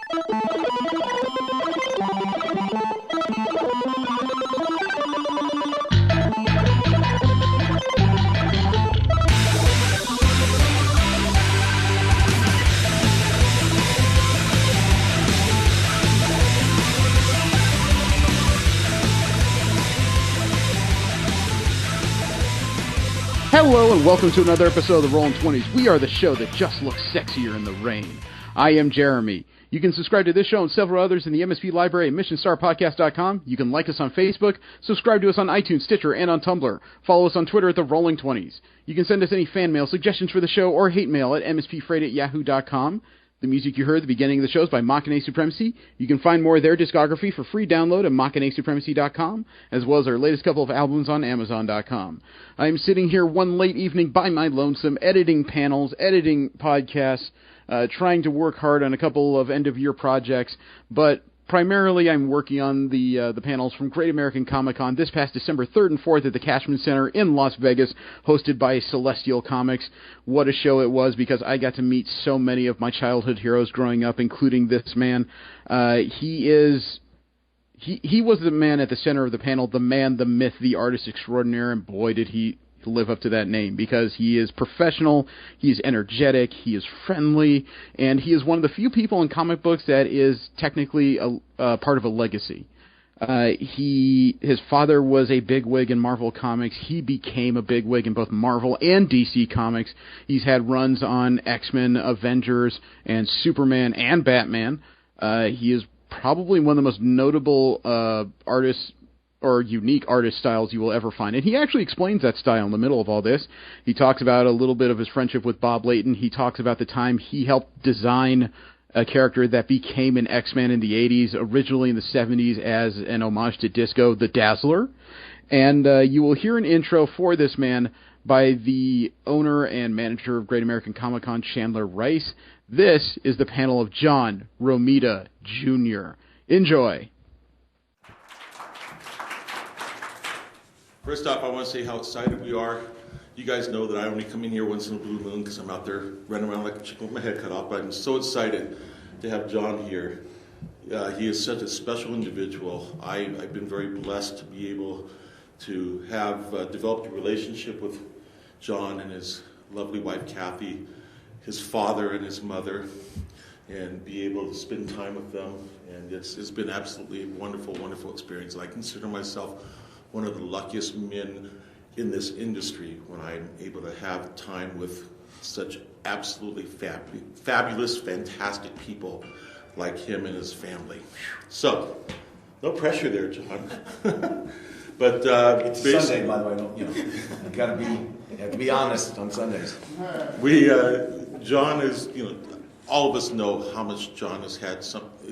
Hello and welcome to another episode of the Rollin' 20s. We are the show that just looks sexier in the rain. I am Jeremy. You can subscribe to this show and several others in the MSP library at missionstarpodcast.com. You can like us on Facebook, subscribe to us on iTunes, Stitcher, and on Tumblr. Follow us on Twitter at the Rolling 20s. You can send us any fan mail, suggestions for the show, or hate mail at mspfreight@yahoo.com. The music you heard at the beginning of the show is by Machina Supremacy. You can find more of their discography for free download at machinasupremacy.com, as well as our latest couple of albums on Amazon.com. I'm sitting here one late evening by my lonesome, editing panels, editing podcasts, trying to work hard on a couple of end-of-year projects, but primarily I'm working on the panels from Great American Comic-Con this past December 3rd and 4th at the Cashman Center in Las Vegas, hosted by Celestial Comics. What a show it was, because I got to meet so many of my childhood heroes growing up, including this man. He was the man at the center of the panel, the man, the myth, the artist extraordinaire, and boy did he live up to that name, because he is professional, he is energetic, he is friendly, and he is one of the few people in comic books that is technically a part of a legacy. His father was a bigwig in Marvel Comics. He became a bigwig in both Marvel and DC Comics. He's had runs on X-Men, Avengers, and Superman and Batman. He is probably one of the most notable artists or unique artist styles you will ever find. And he actually explains that style in the middle of all this. He talks about a little bit of his friendship with Bob Layton. He talks about the time he helped design a character that became an X-Man in the 80s, originally in the 70s as an homage to Disco, the Dazzler. And you will hear an intro for this man by the owner and manager of Great American Comic-Con, Chandler Rice. This is the panel of John Romita Jr. Enjoy. First off, I want to say how excited we are. You guys know that I only come in here once in a blue moon because I'm out there running around like a chicken with my head cut off, but I'm so excited to have John here. He is such a special individual. I've been very blessed to be able to have developed a relationship with John and his lovely wife, Kathy, his father and his mother, and be able to spend time with them. And it's been absolutely a wonderful, wonderful experience. I consider myself one of the luckiest men in this industry when I'm able to have time with such absolutely fabulous, fantastic people like him and his family. So, no pressure there, John. But it's Sunday, by the way. You have to be honest on Sundays. John is, all of us know how much John has had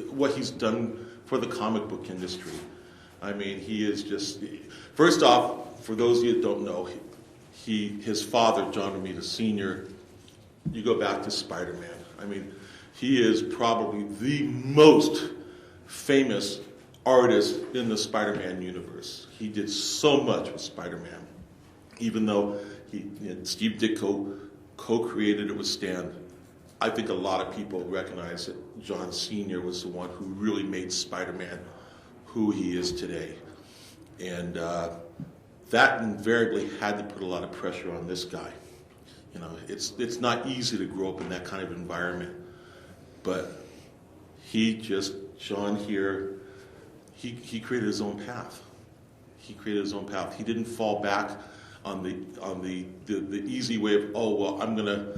what he's done for the comic book industry. I mean, he is just, first off, for those of you that don't know, his father, John Romita Sr., you go back to Spider-Man. I mean, he is probably the most famous artist in the Spider-Man universe. He did so much with Spider-Man, even though Steve Ditko co-created it with Stan. I think a lot of people recognize that John Sr. was the one who really made Spider-Man who he is today. And that invariably had to put a lot of pressure on this guy. It's not easy to grow up in that kind of environment. But John here, he created his own path. He created his own path. He didn't fall back on the easy way of, I'm gonna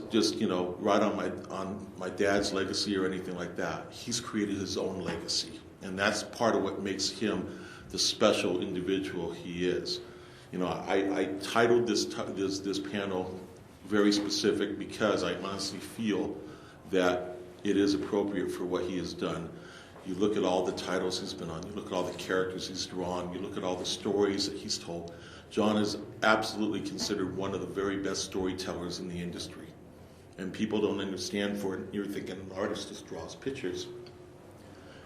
just ride on my dad's legacy or anything like that. He's created his own legacy. And that's part of what makes him the special individual he is. I titled this panel very specific because I honestly feel that it is appropriate for what he has done. You look at all the titles he's been on, you look at all the characters he's drawn, you look at all the stories that he's told. John is absolutely considered one of the very best storytellers in the industry. And people don't understand for it. You're thinking an artist just draws pictures.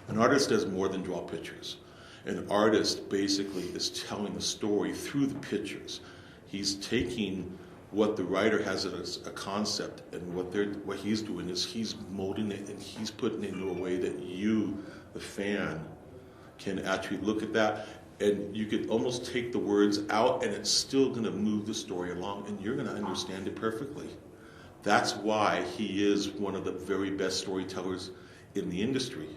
An artist does more than draw pictures. An artist basically is telling the story through the pictures. He's taking what the writer has as a concept, and what he's doing is he's molding it and he's putting it into a way that you, the fan, can actually look at that, and you could almost take the words out and it's still going to move the story along and you're going to understand it perfectly. That's why he is one of the very best storytellers in the industry.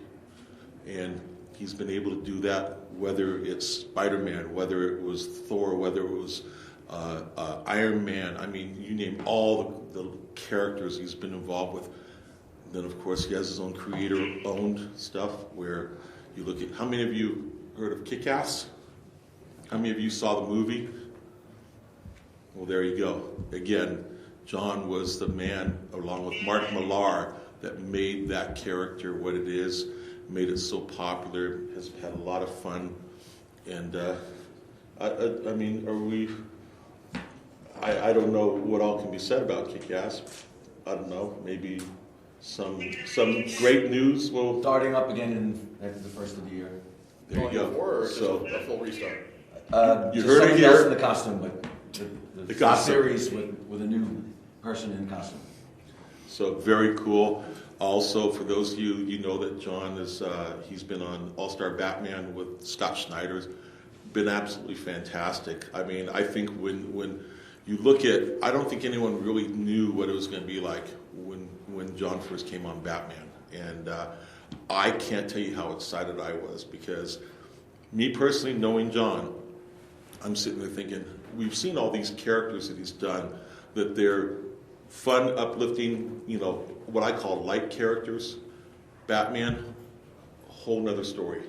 And he's been able to do that, whether it's Spider-Man, whether it was Thor, whether it was Iron Man. I mean, you name all the characters he's been involved with. Then, of course, he has his own creator-owned stuff where you look at... How many of you heard of Kick-Ass? How many of you saw the movie? Well, there you go. Again, John was the man, along with Mark Millar, that made that character what it is, made it so popular, has had a lot of fun. And, I mean, are we... I don't know what all can be said about Kick-Ass. I don't know, maybe some great news will... Starting up again after the first of the year. There you go. Or so, a full restart. You heard it here. Else in the costume, but the costume. series with a new person in costume. So very cool. Also, for those of you, you know that John is, he's been on All-Star Batman with Scott Snyder's. Been absolutely fantastic. I mean, I think when you look at, I don't think anyone really knew what it was going to be like when John first came on Batman. And I can't tell you how excited I was, because me personally, knowing John, I'm sitting there thinking, we've seen all these characters that he's done, that they're fun, uplifting, you know, what I call light characters. Batman, a whole nother story.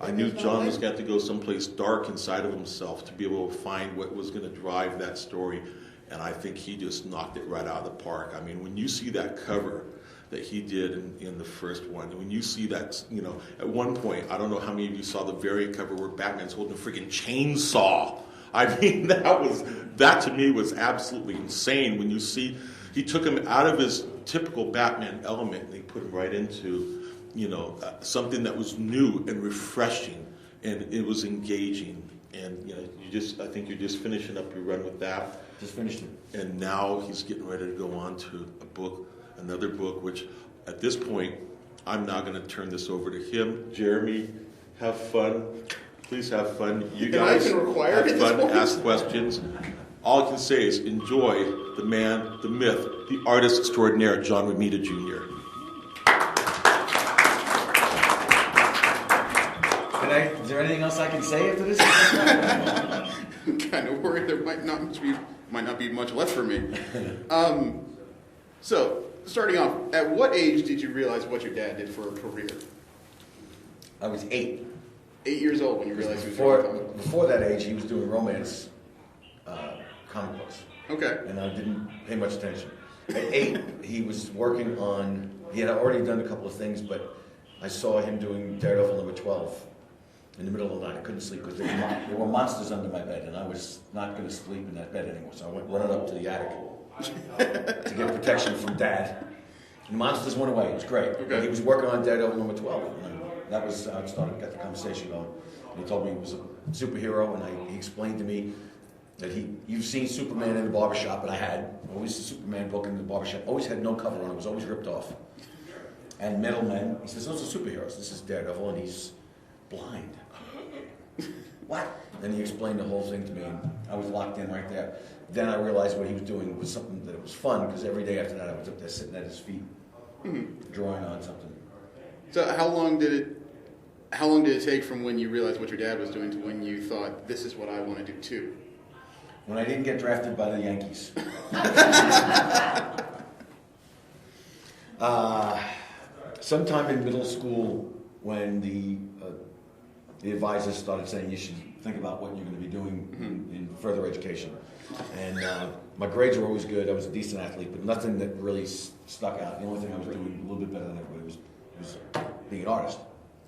I knew John was going to go someplace dark inside of himself to be able to find what was going to drive that story, and I think he just knocked it right out of the park. I mean, when you see that cover that he did in the first one, when you see that, you know, at one point, I don't know how many of you saw the variant cover where Batman's holding a freaking chainsaw. I mean, that to me was absolutely insane. When you see, he took him out of his typical Batman element and he put him right into, you know, something that was new and refreshing, and it was engaging. And you know, I think you're just finishing up your run with that. Just finished it. And now he's getting ready to go on to another book, which at this point, I'm now going to turn this over to him. Jeremy, have fun. Please have fun. You guys have fun, ask questions. All I can say is enjoy the man, the myth, the artist extraordinaire, John Romita Jr. Is there anything else I can say after this? I'm kind of worried there might not be much left for me. So, starting off, at what age did you realize what your dad did for a career? I was 8. 8 years old when you realized he was doing comic books. Before that age, he was doing romance comic books. Okay. And I didn't pay much attention. At 8, he was working on, he had already done a couple of things, but I saw him doing Daredevil number 12 in the middle of the night. I couldn't sleep because there were monsters under my bed, and I was not going to sleep in that bed anymore. So I went running up to the attic to get protection from Dad. And the monsters went away. It was great. Okay. He was working on Daredevil number 12. And that was how it started, got the conversation going. And he told me he was a superhero, and he explained to me that you've seen Superman in the barbershop, and I had always a Superman book in the barbershop. Always had no cover on it. It was always ripped off. And Metal Men, he says, those are superheroes. This is Daredevil, and he's blind. What? Then he explained the whole thing to me, and I was locked in right there. Then I realized what he was doing was something that it was fun, because every day after that I was up there sitting at his feet, drawing on something. So how long did it take from when you realized what your dad was doing to when you thought, this is what I want to do too? When I didn't get drafted by the Yankees. Sometime in middle school, when the advisors started saying you should think about what you're going to be doing in further education. And my grades were always good. I was a decent athlete, but nothing that really stuck out. The only thing I was doing a little bit better than everybody was being an artist.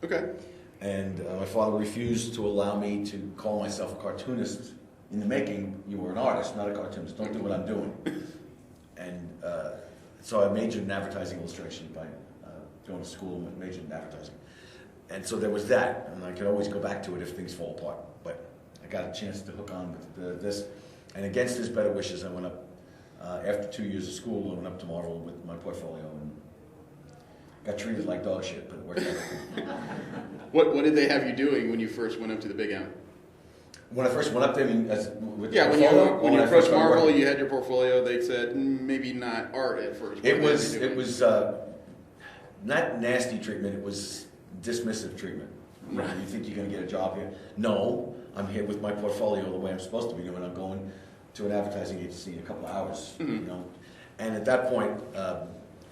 Okay. And my father refused to allow me to call myself a cartoonist. In the making, you were an artist, not a cartoonist. Don't do what I'm doing. And so I majored in advertising illustration by going to school and majored in advertising. And so there was that, and I could always go back to it if things fall apart. But I got a chance to hook on with this. And against his better wishes, I went up, after 2 years of school, I went up to Marvel with my portfolio and got treated like dog shit, but it worked out. What did they have you doing when you first went up to the Big M? When I first went up there, when you approached Marvel, you had your portfolio. They said maybe not art at first. It was not nasty treatment. It was dismissive treatment. Right. You think you're going to get a job here? No, I'm here with my portfolio the way I'm supposed to be doing. I'm going to an advertising agency in a couple of hours. Mm-hmm. You know, and at that point,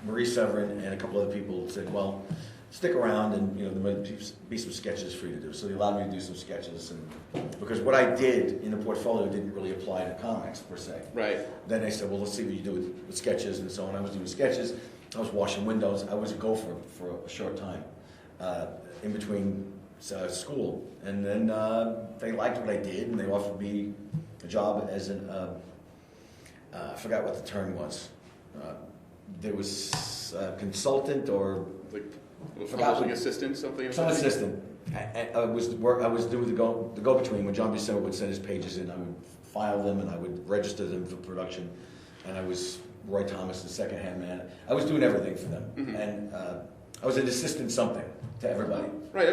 Marie Severin and a couple other people said, "Well, stick around, and there might be some sketches for you to do." So they allowed me to do some sketches, and because what I did in the portfolio didn't really apply to comics per se. Right. Then they said, "Well, let's see what you do with sketches," and so on. I was doing sketches. I was washing windows. I was a gopher for a short time in between school, and then they liked what I did, and they offered me a job as an I forgot what the term was. There was a consultant or like publishing assistant, something. Some assistant. I was doing the go-between when John Buscema would send his pages in. I would file them and I would register them for production, and I was Roy Thomas, the second-hand man. I was doing everything for them, mm-hmm. and I was an assistant something to everybody. Right.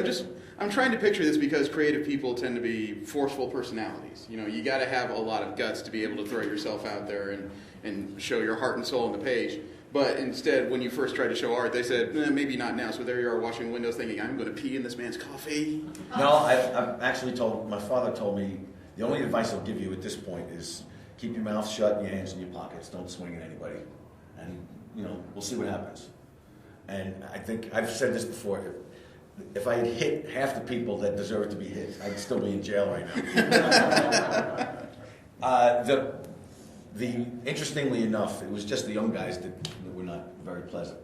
I'm trying to picture this because creative people tend to be forceful personalities. You got to have a lot of guts to be able to throw yourself out there and show your heart and soul on the page. But instead, when you first tried to show art, they said, maybe not now. So there you are washing windows thinking, I'm going to pee in this man's coffee. No, I've actually my father told me, the only advice I'll give you at this point is keep your mouth shut and your hands in your pockets. Don't swing at anybody. And, we'll see what happens. And I think, I've said this before, if I had hit half the people that deserve to be hit, I'd still be in jail right now. Interestingly enough, it was just the young guys that were not very pleasant.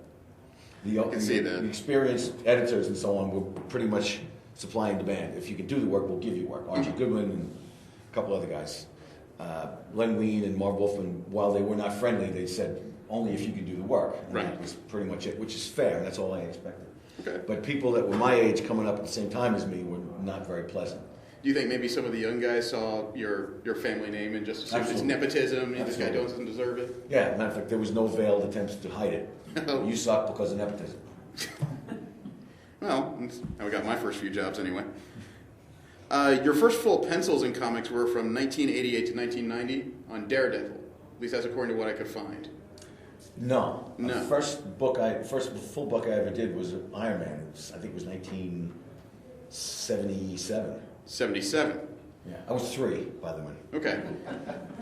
The experienced editors and so on were pretty much supply and demand. If you can do the work, we'll give you work. Archie Goodwin and a couple other guys. Len Wein and Marv Wolfman, while they were not friendly, they said, only if you can do the work. And right. That was pretty much it, which is fair. That's all I expected. Okay. But people that were my age coming up at the same time as me were not very pleasant. Do you think maybe some of the young guys saw your family name and just assumed it's nepotism, and this guy doesn't deserve it? Yeah, matter of fact, there was no veiled attempts to hide it. Oh. You suck because of nepotism. Well, I got my first few jobs anyway. Your first full pencils in comics were from 1988 to 1990 on Daredevil. At least that's according to what I could find. No. The first full book I ever did was Iron Man. I think it was 1977. 77. Yeah, I was 3, by the way. Okay.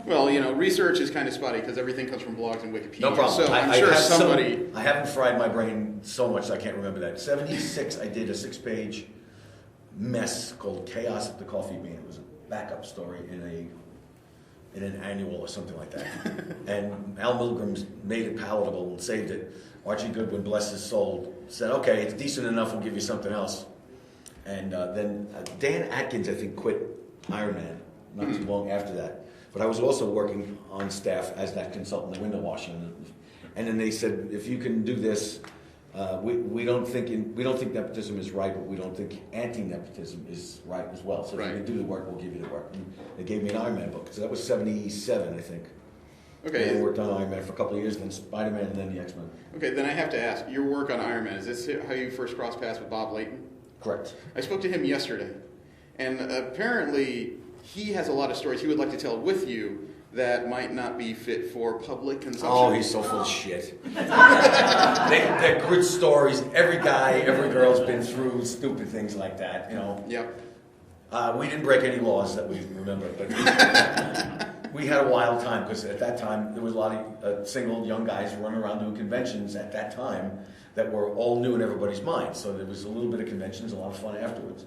Well, research is kind of spotty because everything comes from blogs and Wikipedia. No problem. So I'm sure somebody... I haven't fried my brain so much I can't remember that. 76, I did a 6-page mess called Chaos at the Coffee Bean. It was a backup story in an annual or something like that. And Al Milgram made it palatable and saved it. Archie Goodwin, bless his soul, said, okay, it's decent enough, we'll give you something else. And then Dan Atkins, I think, quit Iron Man not too long after that. But I was also working on staff as that consultant, the window washing. And then they said, if you can do this, we don't think nepotism is right, but we don't think anti-nepotism is right as well. So if you can do the work, we'll give you the work. And they gave me an Iron Man book. So that was 77, I think. Okay. And I worked on Iron Man for a couple of years, then Spider-Man, and then the X-Men. Okay, then I have to ask, your work on Iron Man, is this how you first crossed paths with Bob Layton? Correct. I spoke to him yesterday, and apparently he has a lot of stories he would like to tell with you that might not be fit for public consumption. Oh, he's so full of shit. They're good stories. Every guy, every girl's been through stupid things like that, Yep. We didn't break any laws that we remember, but we had a wild time because at that time there was a lot of single young guys running around doing conventions at that time that were all new in everybody's mind. So there was a little bit of conventions, a lot of fun afterwards.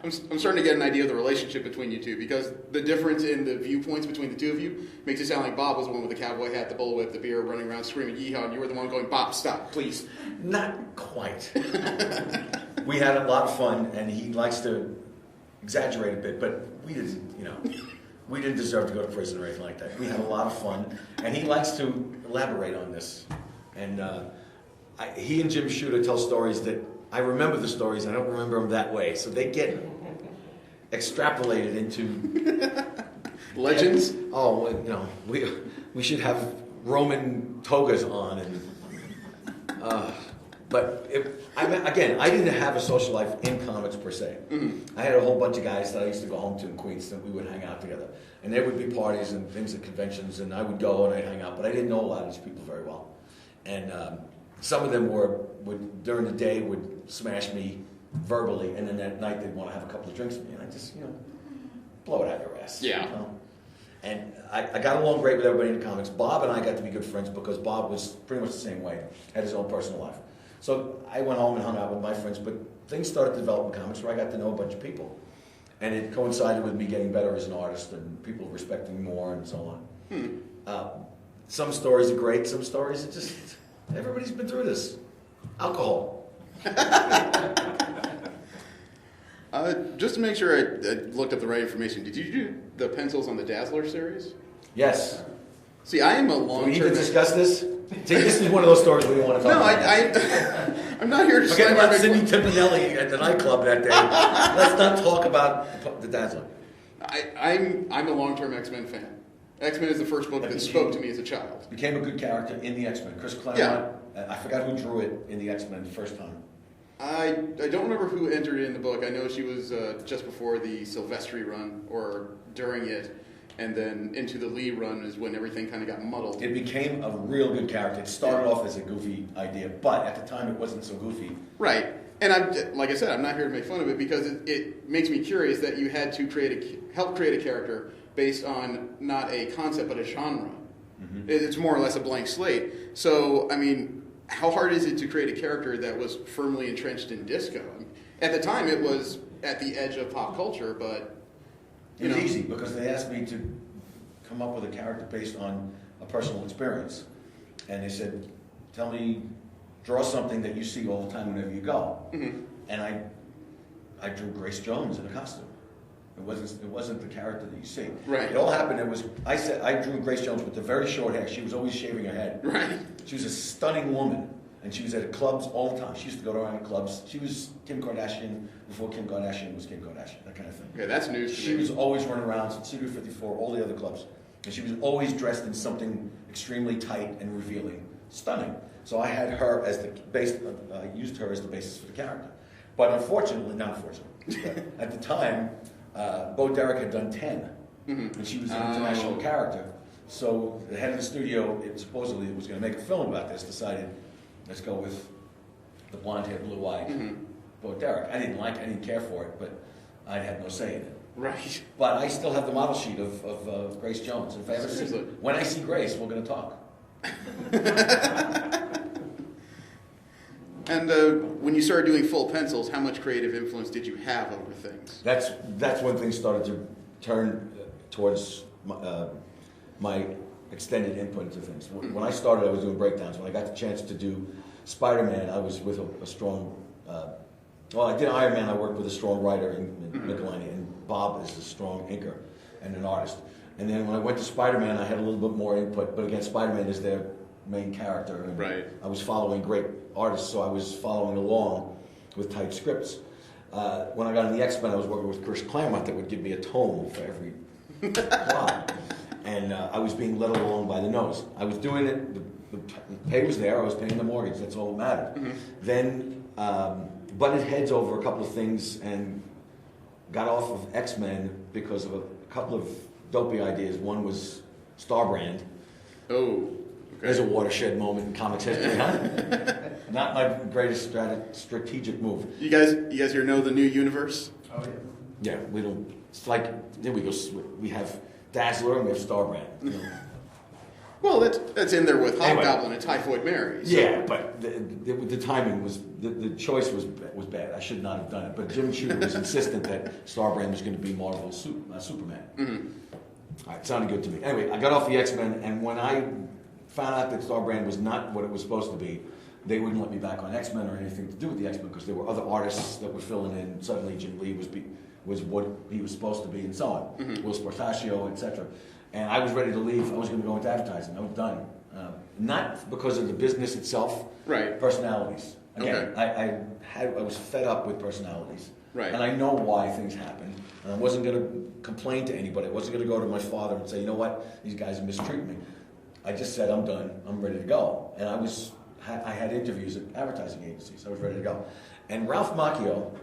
I'm starting to get an idea of the relationship between you two because the difference in the viewpoints between the two of you makes it sound like Bob was the one with the cowboy hat, the bullwhip, the beer, running around screaming yeehaw, and you were the one going, Bob, stop, please. Not quite. We had a lot of fun, and he likes to exaggerate a bit, but we didn't, we didn't deserve to go to prison or anything like that. We had a lot of fun, and he likes to elaborate on this. And he and Jim Shooter tell stories that I remember the stories, I don't remember them that way. So they get extrapolated into Legends? Oh, we should have Roman togas on, and but I didn't have a social life in comics per se. I had a whole bunch of guys that I used to go home to in Queens, and we would hang out together. And there would be parties and things at conventions, and I would go and I'd hang out, but I didn't know a lot of these people very well. And some of them would during the day would smash me verbally, and then at night they'd want to have a couple of drinks with me, and I just blow it out your ass. Yeah. And I got along great with everybody in the comics. Bob and I got to be good friends because Bob was pretty much the same way, had his own personal life. So I went home and hung out with my friends, but things started to develop in comics where I got to know a bunch of people. And it coincided with me getting better as an artist and people respecting me more and so on. Some stories are great, some stories are just, everybody's been through this. Alcohol. Just to make sure I looked up the right information, did you do the pencils on the Dazzler series? Yes. See, I am a Do long-term... we need to discuss this? See, this is one of those stories we want to talk about. I'm not here to... Forget about Sidney Timpanelli at the nightclub that day. Let's not talk about the Dazzler. I'm a long-term X-Men fan. X-Men is the first book that spoke to me as a child. Became a good character in the X-Men. Chris Claremont, I forgot who drew it in the X-Men the first time. I don't remember who entered it in the book. I know she was just before the Silvestri run, or during it, and then into the Lee run is when everything kind of got muddled. It became a real good character. It started off as a goofy idea, but at the time it wasn't so goofy. Right. And like I said, I'm not here to make fun of it because it makes me curious that you had to help create a character based on not a concept but a genre. Mm-hmm. It's more or less a blank slate. So, I mean, how hard is it to create a character that was firmly entrenched in disco? I mean, at the time, it was at the edge of pop culture, but... It was easy because they asked me to come up with a character based on a personal experience. And they said, draw something that you see all the time whenever you go. Mm-hmm. And I drew Grace Jones in a costume. It wasn't the character that you see. Right. It all happened. I drew Grace Jones with the very short hair. She was always shaving her head. Right. She was a stunning woman, and she was at clubs all the time. She used to go around clubs. She was Kim Kardashian before Kim Kardashian was Kim Kardashian. That kind of thing. Okay, that's news to me. She was always running around Studio 54, all the other clubs, and she was always dressed in something extremely tight and revealing, stunning. So I had her as the base. I used her as the basis for the character. But not unfortunately, at the time. Bo Derek had done 10, and she was an international character. So the head of the studio, supposedly was going to make a film about this, decided, let's go with the blonde-haired, blue-eyed Bo Derek. I didn't care for it, but I had no say in it. Right. But I still have the model sheet of Grace Jones. If I ever when I see Grace, we're going to talk. And when you started doing full pencils, how much creative influence did you have over things? That's when things started to turn towards my extended input into things. When I started, I was doing breakdowns. When I got the chance to do Spider-Man, I was with a strong... I did Iron Man. I worked with a strong writer in Michelini, and Bob is a strong inker and an artist. And then when I went to Spider-Man, I had a little bit more input. But again, Spider-Man is their main character. And right. I was following great artists, so I was following along with tight scripts. When I got in the X-Men, I was working with Chris Claremont that would give me a tome for every plot. And I was being led along by the nose. I was doing it, the pay was there, I was paying the mortgage, that's all that mattered. Mm-hmm. Then butted heads over a couple of things and got off of X-Men because of a couple of dopey ideas. One was Starbrand. Oh. There's a watershed moment in comics history, huh? Not my greatest strategic move. You guys here know the new universe? Oh yeah. Yeah, we don't. It's like there we go. We have Dazzler and we have Starbrand. You know? Well, that's in there with Hobgoblin and Typhoid Mary. So. Yeah, but the timing was the choice was bad. I should not have done it. But Jim Shooter was insistent that Starbrand was going to be Marvel's Superman. Mm-hmm. All right, sounded good to me. Anyway, I got off the X-Men, and when I found out that Starbrand was not what it was supposed to be, they wouldn't let me back on X-Men or anything to do with the X-Men because there were other artists that were filling in. Suddenly Jim Lee was what he was supposed to be and so on. Mm-hmm. Will Sportaccio, etc. And I was ready to leave. I was going to go into advertising. I was done. Not because of the business itself. Right. Personalities. Again, I was fed up with personalities. Right. And I know why things happened. And I wasn't going to complain to anybody. I wasn't going to go to my father and say, you know what, these guys are mistreating me. I just said, I'm done. I'm ready to go. And I had interviews at advertising agencies. I was ready to go. And Ralph Macchio,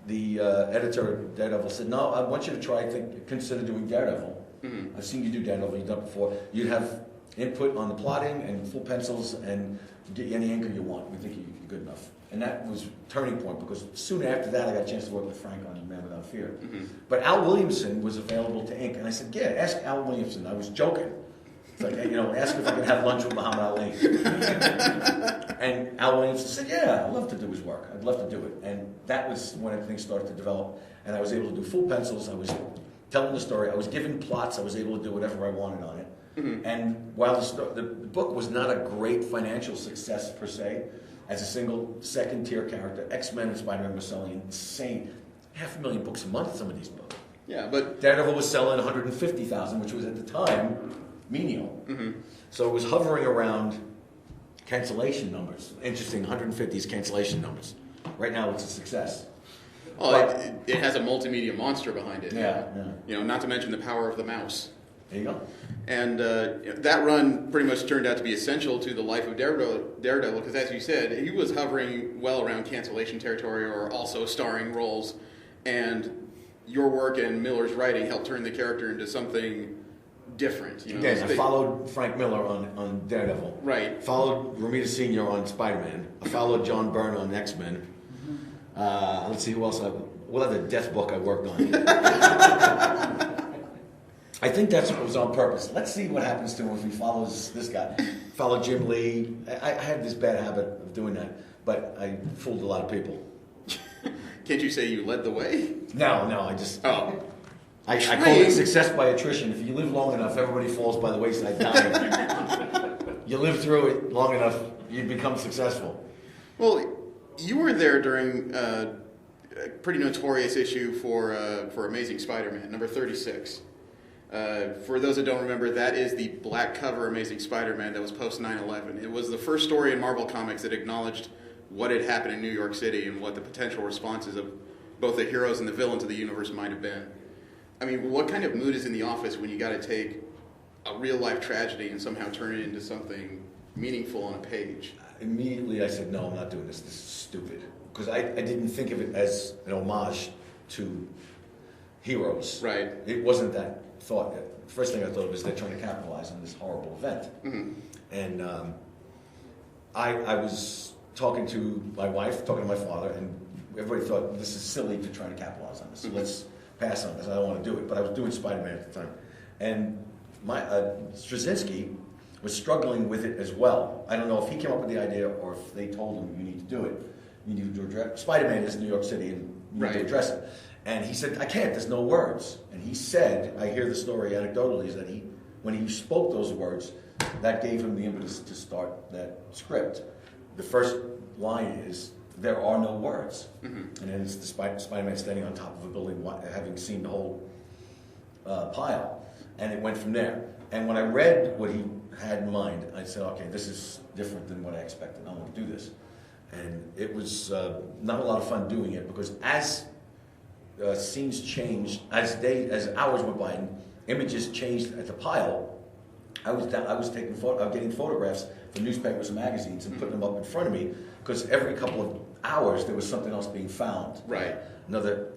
the editor of Daredevil, said, no, I want you to consider doing Daredevil. Mm-hmm. I've seen you do Daredevil. You've done it before. You'd have input on the plotting and full pencils and get you any anchor you want. We think you're good enough. And that was a turning point, because soon after that I got a chance to work with Frank on Man Without Fear. Mm-hmm. But Al Williamson was available to ink. And I said, yeah, ask Al Williamson. I was joking. It's like, ask if I could have lunch with Muhammad Ali. And Al Williamson said, yeah, I'd love to do his work. I'd love to do it. And that was when things started to develop. And I was able to do full pencils. I was telling the story. I was given plots. I was able to do whatever I wanted on it. Mm-hmm. And while the book was not a great financial success per se, as a single second-tier character, X-Men and Spider-Man were selling insane 500,000 books a month, some of these books. Yeah, but Daredevil was selling 150,000, which was at the time menial. Mm-hmm. So it was hovering around cancellation numbers. Interesting, 150 is cancellation numbers. Right now it's a success. Well, it has a multimedia monster behind it. Yeah. Not to mention the power of the mouse. There you go. And that run pretty much turned out to be essential to the life of Daredevil, because as you said, he was hovering well around cancellation territory or also starring roles. And your work and Miller's writing helped turn the character into something different. Again, I followed Frank Miller on Daredevil. Right. Followed Romita Sr. on Spider-Man. I followed John Byrne on X-Men. Let's see who else. What other death book I worked on? I think that's what was on purpose. Let's see what happens to him if he follows this guy. Follow Jim Lee. I had this bad habit of doing that, but I fooled a lot of people. Can't you say you led the way? No, I just... Oh. I call it success by attrition. If you live long enough, everybody falls by the wayside dying. You live through it long enough, you become successful. Well, you were there during a pretty notorious issue for Amazing Spider-Man, number 36. For those that don't remember, that is the black cover Amazing Spider-Man that was post 9/11. It was the first story in Marvel Comics that acknowledged what had happened in New York City and what the potential responses of both the heroes and the villains of the universe might have been. I mean, what kind of mood is in the office when you got to take a real-life tragedy and somehow turn it into something meaningful on a page? Immediately I said, no, I'm not doing this. This is stupid. Because I didn't think of it as an homage to heroes. Right. It wasn't that thought. The first thing I thought was they're trying to capitalize on this horrible event. Mm-hmm. And I was talking to my wife, talking to my father, and everybody thought this is silly to try to capitalize on this. So let's pass on this. I don't want to do it. But I was doing Spider-Man at the time. And Straczynski was struggling with it as well. I don't know if he came up with the idea or if they told him, you need to do it. You need to address Spider-Man is New York City and you need to address it. And he said, I can't, there's no words. And he said, I hear the story anecdotally, is that when he spoke those words, that gave him the impetus to start that script. The first line is, there are no words. Mm-hmm. And then it's the Spider-Man standing on top of a building, having seen the whole pile. And it went from there. And when I read what he had in mind, I said, okay, this is different than what I expected. I want to do this. And it was not a lot of fun doing it, because as scenes changed, as hours went by and images changed at the pile, I was getting photographs from newspapers and magazines and putting them up in front of me, because every couple of hours there was something else being found. Right. Another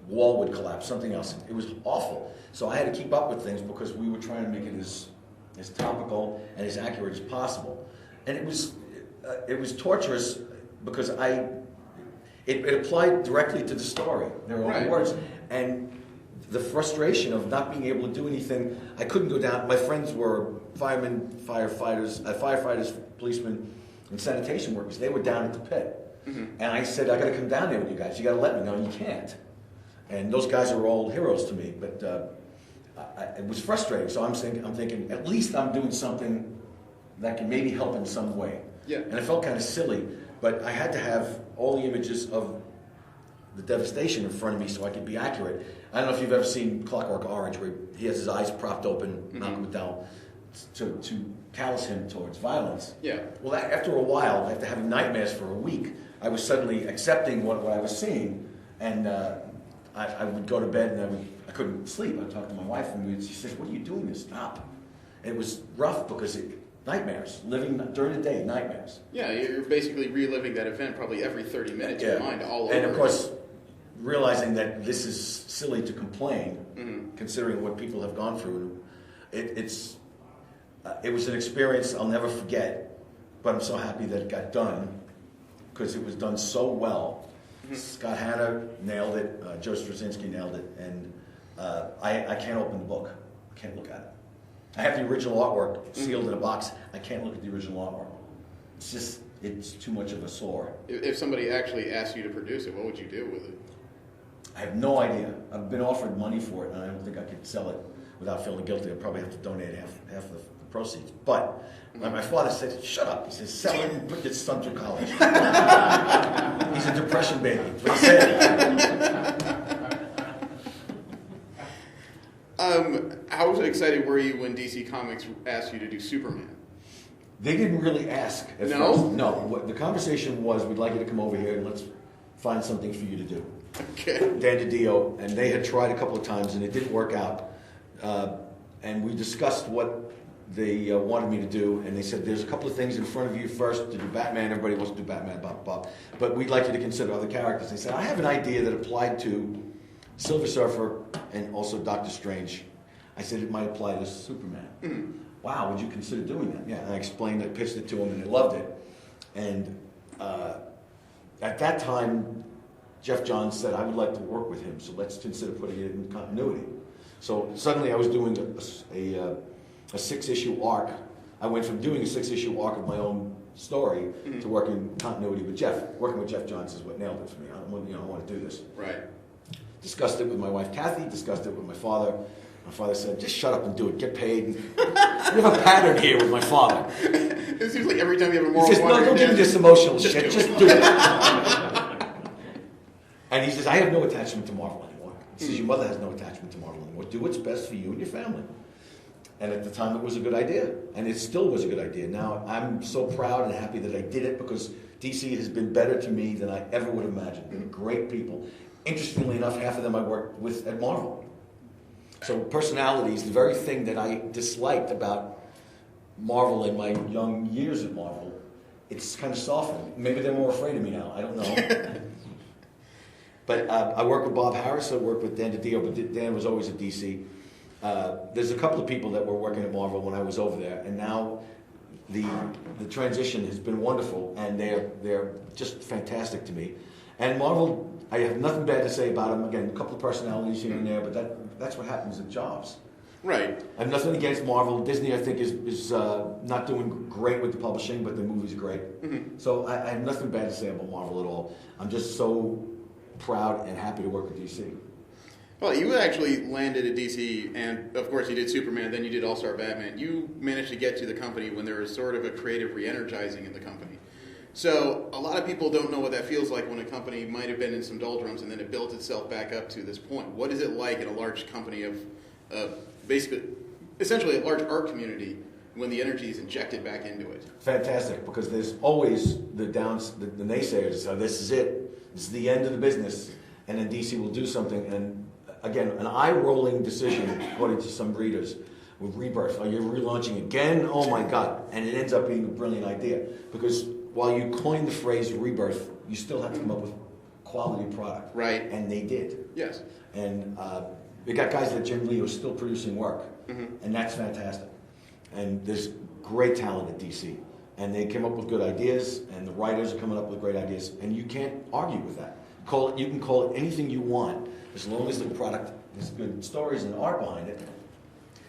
wall would collapse, something else. It was awful. So I had to keep up with things because we were trying to make it as topical and as accurate as possible. And it was torturous because it applied directly to the story. There were only words. And the frustration of not being able to do anything, I couldn't go down. My friends were firemen, firefighters, policemen, and sanitation workers. They were down at the pit. Mm-hmm. And I said, I got to come down there with you guys. You got to let me know. You can't. And those guys are all heroes to me. But it was frustrating. So I'm thinking, at least I'm doing something that can maybe help in some way. Yeah. And it felt kind of silly. But I had to have all the images of the devastation in front of me so I could be accurate. I don't know if you've ever seen Clockwork Orange, where he has his eyes propped open, Malcolm McDowell. to callous him towards violence. Yeah. Well, after a while, after having nightmares for a week, I was suddenly accepting what I was seeing, and I would go to bed and I couldn't sleep. I'd talk to my wife, and she says, "What are you doing? Stop." And it was rough because nightmares, living during the day, nightmares. Yeah, you're basically reliving that event probably every 30 minutes in your mind all over. And of course, realizing that this is silly to complain, considering what people have gone through, it was an experience I'll never forget. But I'm so happy that it got done because it was done so well. Scott Hanna nailed it. Joe Straczynski nailed it, and I can't open the book. I can't look at it. I have the original artwork sealed in a box. I can't look at the original artwork. It's too much of a sore. If somebody actually asked you to produce it, what would you do with it? I have no idea. I've been offered money for it, and I don't think I could sell it without feeling guilty. I'd probably have to donate half of the proceeds. But my father said, "Shut up." He says, "Sell it and put your son through college." He's a depression baby. That's what he said. How excited were you when DC Comics asked you to do Superman? They didn't really ask at No? first. No. The conversation was, "We'd like you to come over here and let's find something for you to do." Okay. Dan DiDio, and they had tried a couple of times and it didn't work out. And we discussed what they wanted me to do, and they said, "There's a couple of things in front of you first to do Batman. Everybody wants to do Batman, blah, blah, blah. But we'd like you to consider other characters." They said, "I have an idea that applied to Silver Surfer and also Doctor Strange." I said, "It might apply to Superman." "Wow, would you consider doing that?" Yeah, and I explained, I pitched it to them, and they loved it. And at that time, Jeff Johns said, "I would like to work with him, so let's consider putting it in continuity." So suddenly I was doing a 6-issue arc. I went from doing a 6-issue arc of my own story to working in continuity with Jeff. Working with Jeff Johns is what nailed it for me. I want to do this. Right. Discussed it with my wife Kathy, discussed it with my father. My father said, "Just shut up and do it, get paid." We have a pattern here with my father. It seems like every time you have a moral He says, "No, don't give me this emotional shit, just do it." And he says, "I have no attachment to Marvel anymore." He says, "Your mother has no attachment to Marvel anymore. Do what's best for you and your family." And at the time, it was a good idea. And it still was a good idea. Now, I'm so proud and happy that I did it because DC has been better to me than I ever would have imagined. They're great people. Interestingly enough, half of them I worked with at Marvel. So personalities, the very thing that I disliked about Marvel in my young years at Marvel, it's kind of softened. Maybe they're more afraid of me now. I don't know. But I worked with Bob Harris. I worked with Dan DiDio, but Dan was always at DC. There's a couple of people that were working at Marvel when I was over there, and now the transition has been wonderful, and they're just fantastic to me. And Marvel, I have nothing bad to say about them. Again, a couple of personalities here and there, but that's what happens at jobs. Right. I have nothing against Marvel. Disney, I think, is not doing great with the publishing, but the movies are great. So I have nothing bad to say about Marvel at all. I'm just so proud and happy to work with DC. Well, you actually landed at DC, and of course you did Superman, then you did All-Star Batman. You managed to get to the company when there was sort of a creative re-energizing in the company. So a lot of people don't know what that feels like when a company might have been in some doldrums and then it built itself back up to this point. What is it like in a large company of basically, essentially a large art community when the energy is injected back into it? Fantastic, because there's always the naysayers. So this is it. This is the end of the business. And then DC will do something. And again, an eye-rolling decision, according to some readers, with Rebirth. Are you relaunching again? Oh my God. And it ends up being a brilliant idea. Because while you coined the phrase Rebirth, you still have to come up with quality product. Right. And they did. Yes. And we got guys like Jim Lee who's still producing work. And that's fantastic. And there's great talent at DC. And they came up with good ideas, and the writers are coming up with great ideas, and you can't argue with that. You can call it anything you want, as long as the product has good stories and art behind it.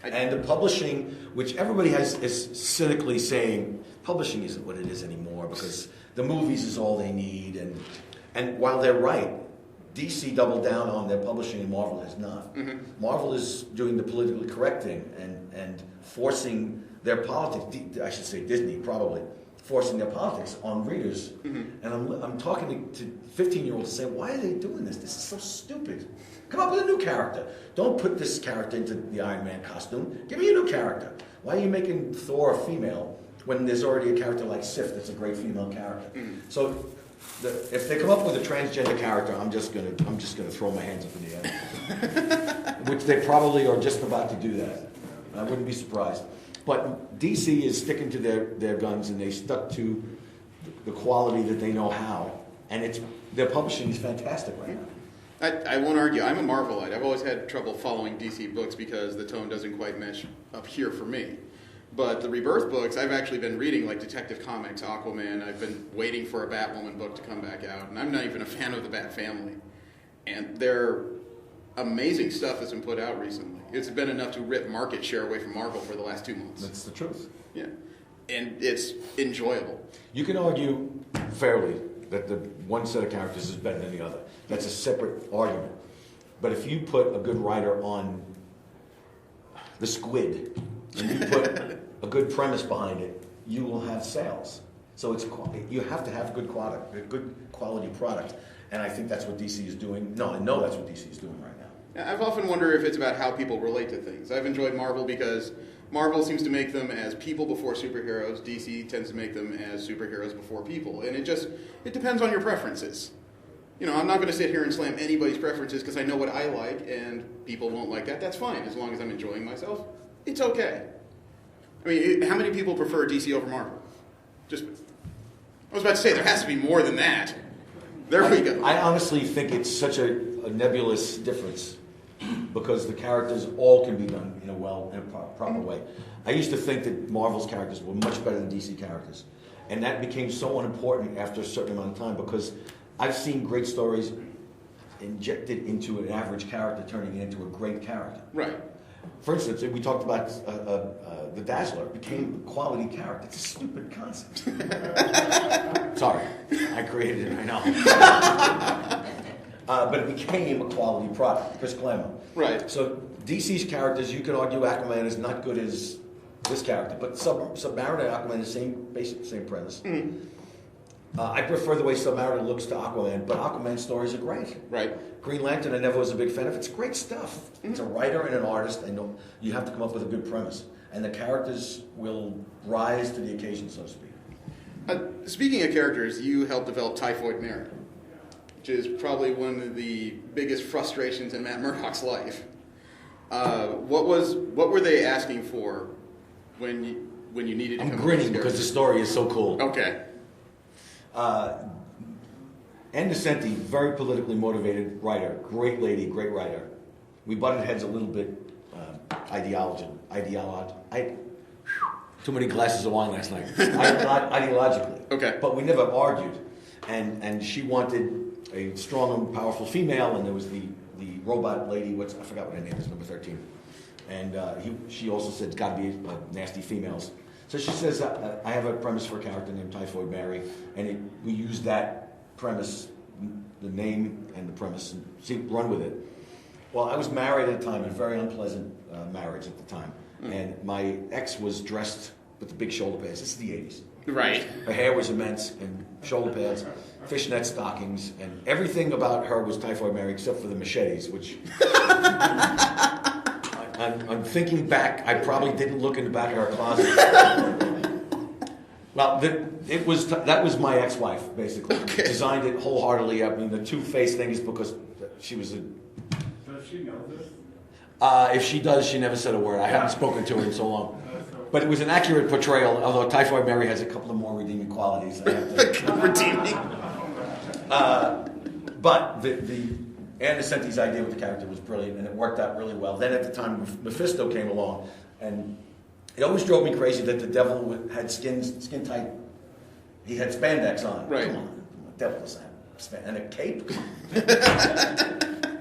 And the publishing, which everybody is cynically saying, publishing isn't what it is anymore because the movies is all they need. And while they're right, DC doubled down on their publishing and Marvel has not. Marvel is doing the politically correct thing and forcing their politics, I should say Disney probably, forcing their politics on readers. And I'm talking to 15-year-olds saying, why are they doing this? This is so stupid. Come up with a new character. Don't put this character into the Iron Man costume. Give me a new character. Why are you making Thor a female when there's already a character like Sif that's a great female character? So if they come up with a transgender character, I'm just gonna throw my hands up in the air, which they probably are just about to do that. I wouldn't be surprised. But DC is sticking to their guns, and they stuck to the quality that they know how, and their publishing is fantastic right now. I won't argue. I'm a Marvelite. I've always had trouble following DC books because the tone doesn't quite mesh up here for me. But the Rebirth books, I've actually been reading, like Detective Comics, Aquaman. I've been waiting for a Batwoman book to come back out, and I'm not even a fan of the Bat family. And they're amazing stuff that's been put out recently. It's been enough to rip market share away from Marvel for the last 2 months. That's the truth. Yeah. And it's enjoyable. You can argue fairly that the one set of characters is better than the other. That's a separate argument. But if you put a good writer on the Squid, and you put a good premise behind it, you will have sales. So you have to have a good quality product. And I think that's what DC is doing. No, I know that's what DC is doing right now. I've often wondered if it's about how people relate to things. I've enjoyed Marvel because Marvel seems to make them as people before superheroes. DC tends to make them as superheroes before people. And it depends on your preferences. You know, I'm not going to sit here and slam anybody's preferences because I know what I like and people won't like that. That's fine. As long as I'm enjoying myself, it's okay. I mean, how many people prefer DC over Marvel? I was about to say, there has to be more than that. There we go. I honestly think it's such a nebulous difference because the characters all can be done in a proper way. I used to think that Marvel's characters were much better than DC characters. And that became so unimportant after a certain amount of time because I've seen great stories injected into an average character turning it into a great character. Right. For instance, we talked about the Dazzler became a quality character. It's a stupid concept. Sorry, I created it, I know. But it became a quality product, Chris Claremont. Right. So DC's characters, you could argue Aquaman is not good as this character, but Submariner and Aquaman is same premise. Mm-hmm. I prefer the way Submariner looks to Aquaman, but Aquaman's stories are great. Right. Green Lantern, I never was a big fan of. It's great stuff. Mm-hmm. It's a writer and an artist, and you have to come up with a good premise. And the characters will rise to the occasion, so to speak. Speaking of characters, you helped develop Typhoid Mary, which is probably one of the biggest frustrations in Matt Murdock's life. What were they asking for when you needed to come up with this character? I'm grinning because the story is so cool. Okay. Ann Nocenti, very politically motivated writer, great lady, great writer. We butted heads a little bit too many glasses of wine last night. Ideologically. Okay. But we never argued. And she wanted a strong and powerful female, and there was the robot lady, I forgot what her name is, number 13. And she also said, it's got to be nasty females. So she says, I have a premise for a character named Typhoid Mary, and we used that premise, the name and the premise, and run with it. Well, I was married at the time, a very unpleasant marriage at the time. And my ex was dressed with the big shoulder pads. This is the 80s. Right. Her hair was immense, and shoulder pads, fishnet stockings, and everything about her was Typhoid Mary except for the machetes, which... I'm thinking back, I probably didn't look in the back of her closet. Well, that was my ex-wife, basically. Okay. Designed it wholeheartedly. I mean, the two-face thing is because she was a... Does she know this? If she does, she never said a word. I haven't spoken to her in so long. But it was an accurate portrayal, although Typhoid Mary has a couple of more redeeming qualities. I have to... Redeeming. But the Ann Nocenti's idea with the character was brilliant, and it worked out really well. Then at the time, Mephisto came along, and it always drove me crazy that the devil had skin tight. He had spandex on. Right. Come on, the devil doesn't have spandex. And a cape.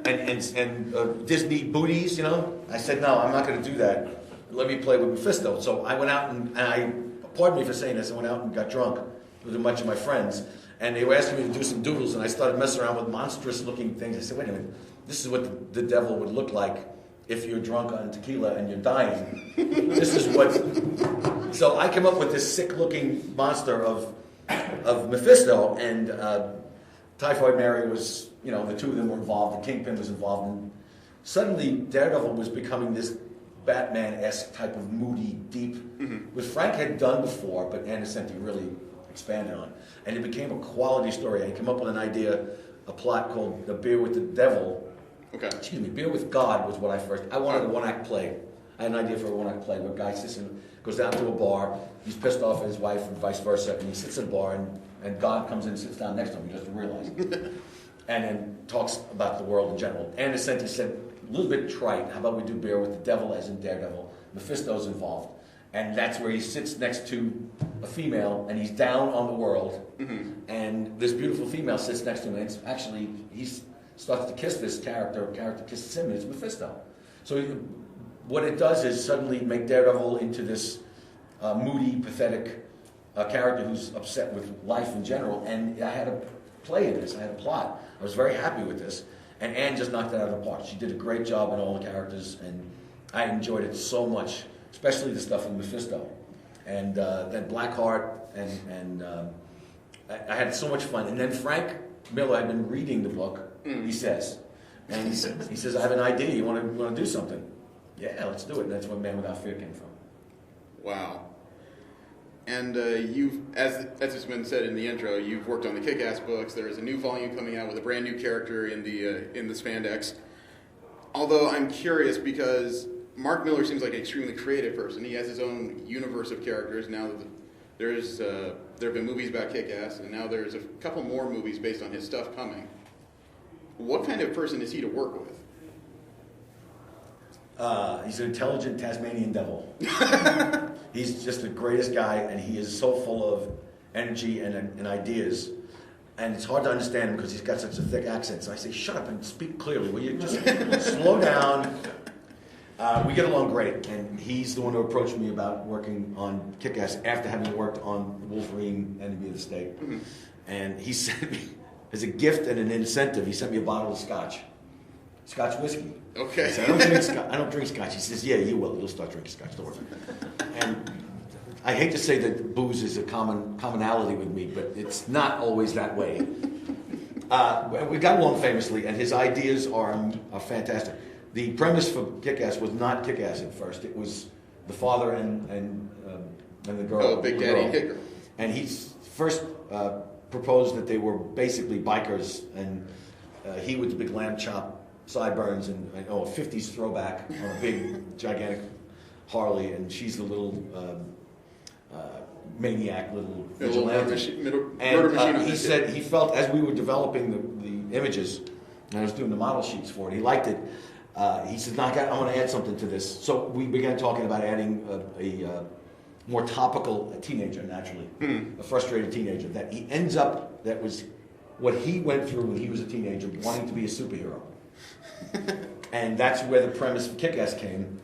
and Disney booties, you know. I said, no, I'm not going to do that. Let me play with Mephisto. So I went out pardon me for saying this, I went out and got drunk with a bunch of my friends. And they were asking me to do some doodles, and I started messing around with monstrous-looking things. I said, wait a minute, this is what the devil would look like if you're drunk on tequila and you're dying. This is what... So I came up with this sick-looking monster of Mephisto, and Typhoid Mary was, the two of them were involved. The Kingpin was involved. And suddenly, Daredevil was becoming this Batman-esque type of moody, deep, which Frank had done before, but Andersenti really expanded on. And it became a quality story. I came up with an idea, a plot called The Beer with the Devil. Okay. Excuse me, Beer with God was what I wanted a one-act play. I had an idea for a one-act play where a guy goes down to a bar, he's pissed off at his wife and vice versa, and he sits at a bar and God comes in and sits down next to him, he doesn't realize it. And then talks about the world in general. Andersenti said, a little bit trite, how about we do Beer with the Devil as in Daredevil? Mephisto's involved. And that's where he sits next to a female, and he's down on the world, and this beautiful female sits next to him, and it's actually, he starts to kiss this character kisses him, and it's Mephisto. So what it does is suddenly make Daredevil into this moody, pathetic character who's upset with life in general, and I had a play in this, I had a plot. I was very happy with this, and Anne just knocked it out of the park. She did a great job in all the characters, and I enjoyed it so much, especially the stuff with Mephisto. And then Blackheart, and I had so much fun. And then Frank Miller had been reading the book, he says, and he says, I have an idea, you want to do something? Yeah, let's do it. And that's where Man Without Fear came from. Wow. And you've, as it's been said in the intro, you've worked on the Kick-Ass books. There's a new volume coming out with a brand new character in the spandex. Although I'm curious because Mark Miller seems like an extremely creative person. He has his own universe of characters. Now there have been movies about Kick-Ass, and now there's a couple more movies based on his stuff coming. What kind of person is he to work with? He's an intelligent Tasmanian devil. He's just the greatest guy, and he is so full of energy and ideas. And it's hard to understand him because he's got such a thick accent. So I say, shut up and speak clearly. Will you just slow down? We get along great, and he's the one who approached me about working on Kick-Ass after having worked on Wolverine, Enemy of the State. And he sent me, as a gift and an incentive, he sent me a bottle of scotch whiskey. Okay. I said, I don't drink scotch. He says, yeah, you will. You'll start drinking scotch. Don't worry. And I hate to say that booze is a commonality with me, but it's not always that way. We got along famously, and his ideas are fantastic. The premise for Kick-Ass was not Kick-Ass at first. It was the father and the girl. Oh, Big Daddy and Hit Girl. And he first proposed that they were basically bikers, and he with the big lamb chop sideburns and a 50s throwback on a big, gigantic Harley, and she's the little maniac, little vigilante. Murder machine. He said he felt as we were developing the images, and I was doing the model sheets for it, he liked it. He said, I want to add something to this. So we began talking about adding a more topical teenager, naturally, a frustrated teenager. That he ends up, that was what he went through when he was a teenager, wanting to be a superhero. And that's where the premise for Kick-Ass came.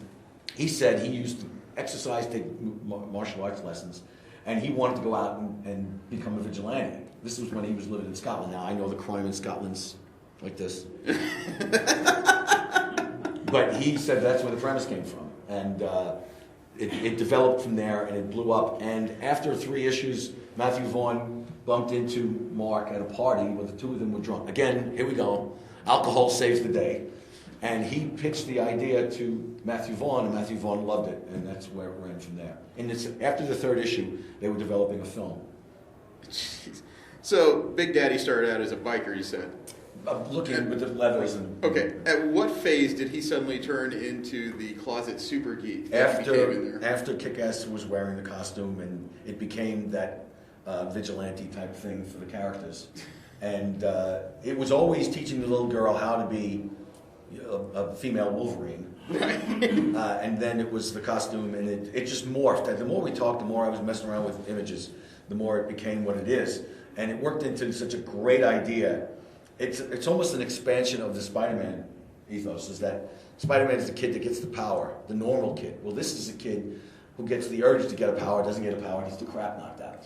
He said he used to exercise, take martial arts lessons, and he wanted to go out and become a vigilante. This was when he was living in Scotland. Now, I know the crime in Scotland's like this. But he said that's where the premise came from. And it developed from there, and it blew up. And after 3 issues, Matthew Vaughn bumped into Mark at a party where the two of them were drunk. Again, here we go. Alcohol saves the day. And he pitched the idea to Matthew Vaughn, and Matthew Vaughn loved it, and that's where it ran from there. And after the 3rd issue, they were developing a film. Jeez. So, Big Daddy started out as a biker, you said? Looking with the leathers and... Okay, at what phase did he suddenly turn into the closet super geek that became in there? After Kick-Ass was wearing the costume, and it became that vigilante type thing for the characters. And it was always teaching the little girl how to be a female Wolverine. Right. And then it was the costume, and it just morphed. The more we talked, the more I was messing around with images, the more it became what it is. And it worked into such a great idea. It's almost an expansion of the Spider-Man ethos, is that Spider-Man is the kid that gets the power, the normal kid. Well, this is a kid who gets the urge to get a power, doesn't get a power, gets the crap knocked out.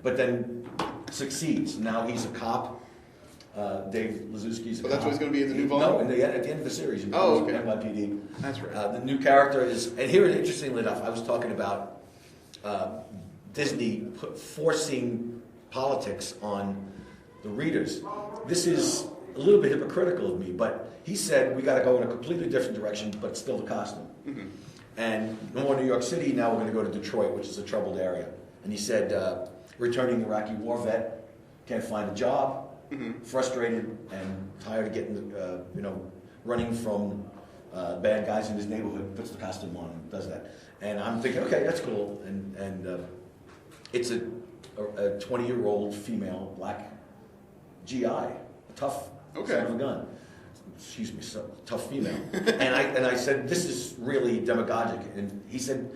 But then succeeds. Now he's a cop. Dave Lazuski's a cop. That's what he's going to be in the new volume? No, at the end of the series. Oh, okay. NYPD. That's right. The new character is, and here, interestingly enough, I was talking about Disney forcing politics on the readers. This is a little bit hypocritical of me, but he said we got to go in a completely different direction, but still the costume. And no more New York City, now we're going to go to Detroit, which is a troubled area. And he said, returning Iraqi war vet, can't find a job, frustrated and tired of getting, running from bad guys in his neighborhood, puts the costume on and does that. And I'm thinking, okay, that's cool. And it's a 20-year-old female black GI, a tough son of a gun. Excuse me, tough female. and I said, this is really demagogic. And he said,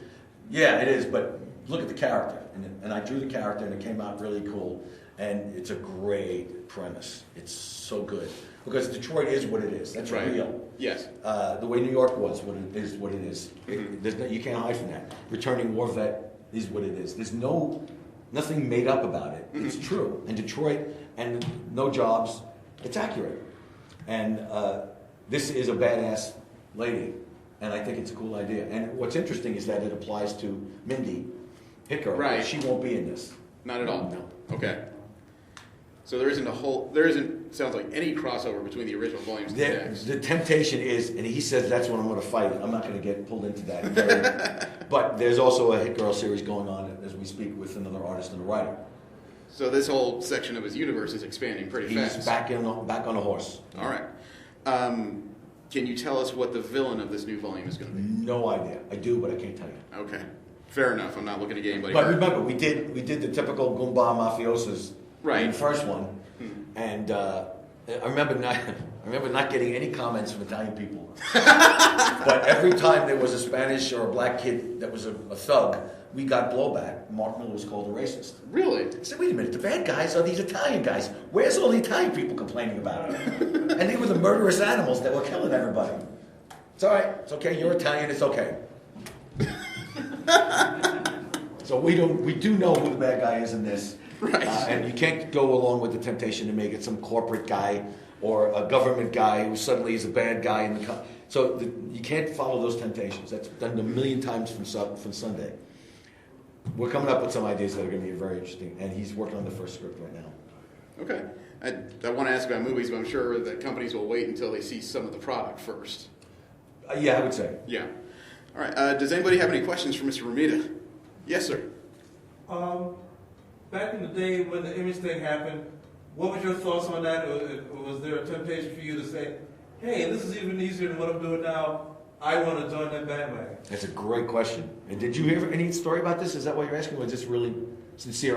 yeah, it is, but look at the character. And I drew the character, and it came out really cool. And it's a great premise. It's so good. Because Detroit is what it is. That's right. Real. Yes. The way New York was what it is. What it is. You can't hide from that. Returning war vet is what it is. There's nothing made up about it. It's true. And Detroit, and no jobs, it's accurate. And this is a badass lady, and I think it's a cool idea. And what's interesting is that it applies to Mindy Hicker. Right. She won't be in this. Not at all? No. Okay. So there isn't, sounds like, any crossover between the original volumes and the next. The temptation is, and he says that's what I'm going to fight. I'm not going to get pulled into that. But there's also a Hit Girl series going on as we speak with another artist and a writer. So this whole section of his universe is expanding pretty fast. He's back on a horse. All right. Can you tell us what the villain of this new volume is going to be? No idea. I do, but I can't tell you. Okay. Fair enough. I'm not looking to get anybody But hurt. remember, we did the typical Goomba mafiosos Right. in the first one, and I remember not getting any comments from Italian people. But every time there was a Spanish or a black kid that was a thug, we got blowback. Mark Miller was called a racist. Really? I said, wait a minute, the bad guys are these Italian guys. Where's all the Italian people complaining about it? And they were the murderous animals that were killing everybody. It's all right. It's okay. You're Italian. It's okay. So we do know who the bad guy is in this. Right. And you can't go along with the temptation to make it some corporate guy or a government guy who suddenly is a bad guy in the you can't follow those temptations. That's done a million times from Sunday. We're coming up with some ideas that are going to be very interesting, and he's working on the first script right now. Okay. I want to ask about movies, but I'm sure that companies will wait until they see some of the product first. Yeah, I would say. Yeah. All right. Does anybody have any questions for Mr. Romita? Yes, sir. Back in the day when the image thing happened, what was your thoughts on that? Or was there a temptation for you to say, hey, this is even easier than what I'm doing now. I want to join that bandwagon? That's a great question. And did you hear any story about this? Is that what you're asking? Or is this really sincere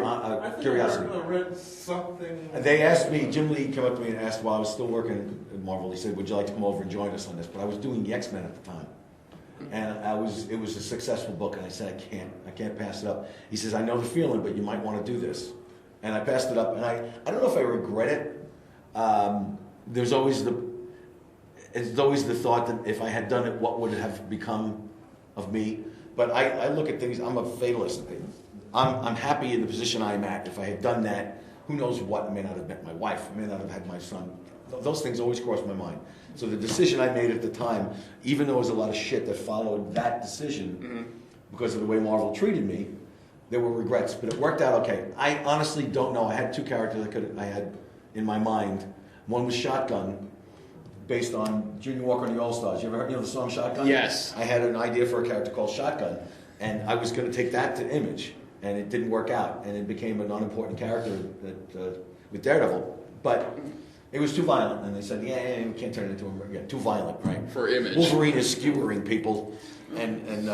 curiosity? I read something. They asked me, Jim Lee came up to me and asked while I was still working at Marvel, he said, would you like to come over and join us on this? But I was doing the X-Men at the time. And it was a successful book, and I said, I can't pass it up. He says, I know the feeling, but you might want to do this. And I passed it up, and I don't know if I regret it. There's always the thought that if I had done it, what would it have become of me? But I look at things, I'm a fatalist. I'm happy in the position I'm at. If I had done that, who knows what? I may not have met my wife. I may not have had my son. Those things always cross my mind. So the decision I made at the time, even though there was a lot of shit that followed that decision, because of the way Marvel treated me, there were regrets. But it worked out okay. I honestly don't know. I had two characters I had in my mind. One was Shotgun, based on Junior Walker and the All-Stars. You ever heard the song Shotgun? Yes. I had an idea for a character called Shotgun, and I was going to take that to Image, and it didn't work out, and it became an unimportant character with Daredevil. But it was too violent, and they said, yeah, we can't turn it into a too violent, right? For Image. Wolverine is skewering people, and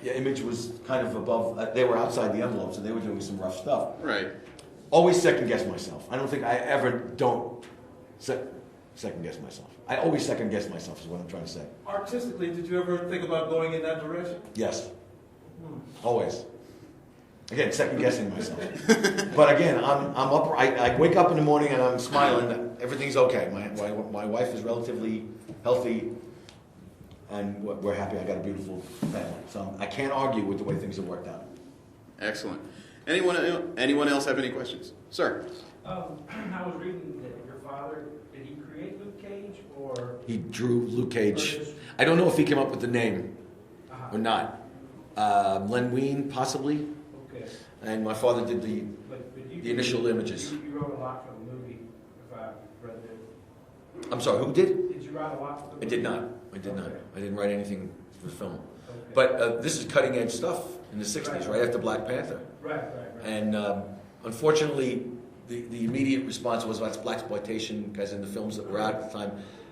Image was kind of above. They were outside the envelope, so they were doing some rough stuff. Right. Always second guess myself. I don't think I ever don't second guess myself. I always second guess myself is what I'm trying to say. Artistically, did you ever think about going in that direction? Yes. Always. Again, second guessing myself. But again, I'm up. I wake up in the morning and I'm smiling that everything's okay. My wife is relatively healthy, and we're happy. I got a beautiful family, so I can't argue with the way things have worked out. Excellent. Anyone else have any questions, sir? I was reading that your father, did he create Luke Cage or? He drew Luke Cage. I don't know if he came up with the name or not. Len Wein, possibly. Okay. And my father did the initial images. You wrote a lot for the movie, if I read it. I'm sorry, who did? Did you write a lot for the movie? I did not. I did not. Okay. I didn't write anything for the film. But this is cutting edge stuff in the 60s, right after Black Panther. Right. And unfortunately, the immediate response was that's blaxploitation, guys in the films that were out at the time,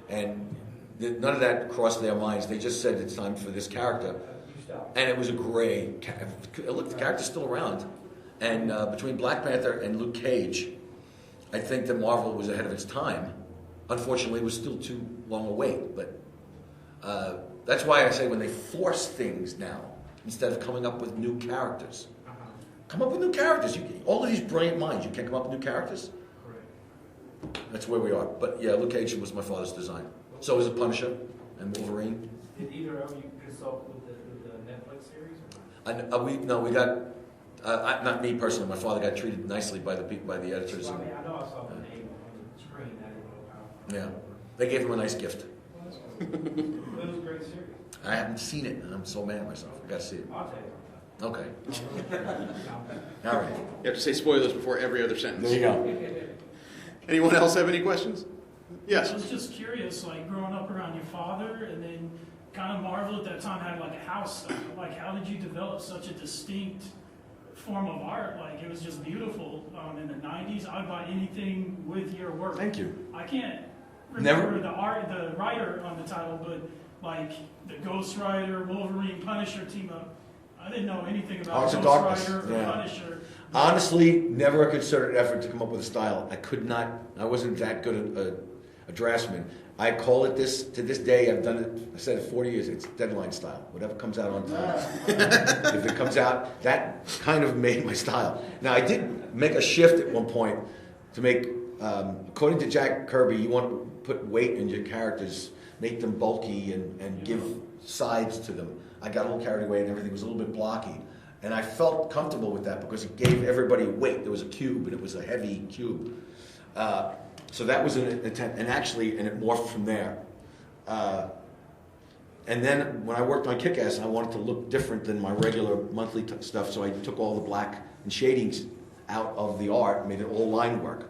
and none of that crossed their minds. They just said it's time for this character, and it was a great. Look, the character's still around, and between Black Panther and Luke Cage, I think that Marvel was ahead of its time. Unfortunately, it was still too long a wait, but that's why I say when they force things now, instead of coming up with new characters. Come up with new characters. All of these brilliant minds, you can't come up with new characters? Correct. That's where we are. But yeah, Luke Cage was my father's design. So was a Punisher and Wolverine. Did either of you consult with the Netflix series? Or We got, not me personally, my father got treated nicely by the editors. well, I know I saw the name on the screen. I didn't know how. Yeah. They gave him a nice gift. Well, that's cool. It was a great series. I haven't seen it, and I'm so mad at myself. I got to see it. I'll tell you. Okay. All right. You have to say spoilers before every other sentence. There you go. Anyone else have any questions? Yes. I was just curious, like growing up around your father, and then kind of Marvel at that time had like a house style. Like, how did you develop such a distinct form of art? Like, it was just beautiful. In the '90s, I'd buy anything with your work. Thank you. I can't remember the writer on the title, but like the Ghost Rider, Wolverine, Punisher team up. I didn't know anything about Hearts of Ghost Darkness. Rider or Yeah. Punisher. Honestly, never a concerted effort to come up with a style. I could not. I wasn't that good a draftsman. I call it this to this day. I've done it. I said it 40 years. It's deadline style. Whatever comes out on time. If it comes out, that kind of made my style. Now I did make a shift at one point to make. According to Jack Kirby, you want to put weight in your characters, make them bulky, and give sides to them. I got a little carried away and everything was a little bit blocky. And I felt comfortable with that because it gave everybody weight. There was a cube, and it was a heavy cube. So that was an attempt, and it morphed from there. And then when I worked on Kick-Ass, I wanted to look different than my regular monthly stuff, so I took all the black and shadings out of the art and made it all line work.